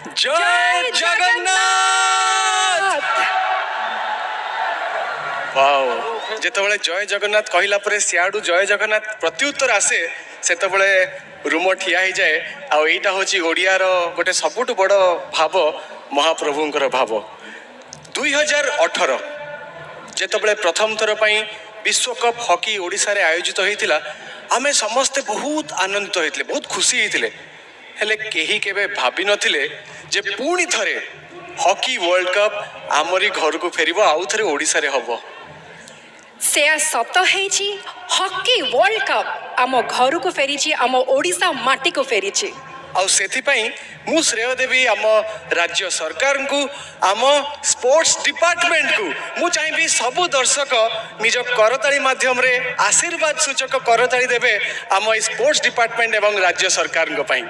जय जगन्नाथ। वाओ जेतबेले जय जगन्नाथ कहला परे सियाडू जय जगन्नाथ प्रत्युत्तर आसे सेतबेले रूम ठिया ही जाए आउ एटा होची ओडियार गोटे सबुठु बड़ भाव महाप्रभुंकर भाव 2018 जेतबेले प्रथम थर पई विश्वकप हॉकी ओडिशा रे आयोजित होइतिला आमे समस्ते बहुत आनंदित होइतिले बहुत खुशी होइतिले हेले केही केबे भाबी नथिले जे पुणी थरे हॉकी वर्ल्ड कप आमरी घर को फेरिबो आउ थरे ओडिशा रे हबो से सत है हॉकी वर्ल्ड कप आम घर को फेरी आम ओडिशा माटी को फेरी आउ सेथिपाई मु श्रेय देवी आम राज्य सरकार को आम स्पोर्ट्स डिपार्टमेंट को मु चाहिए सबु दर्शक निज करताली माध्यम रे आशीर्वाद सूचक करताली देवे आम स्पोर्ट्स डिपार्टमेंट एवं राज्य सरकार को पाई।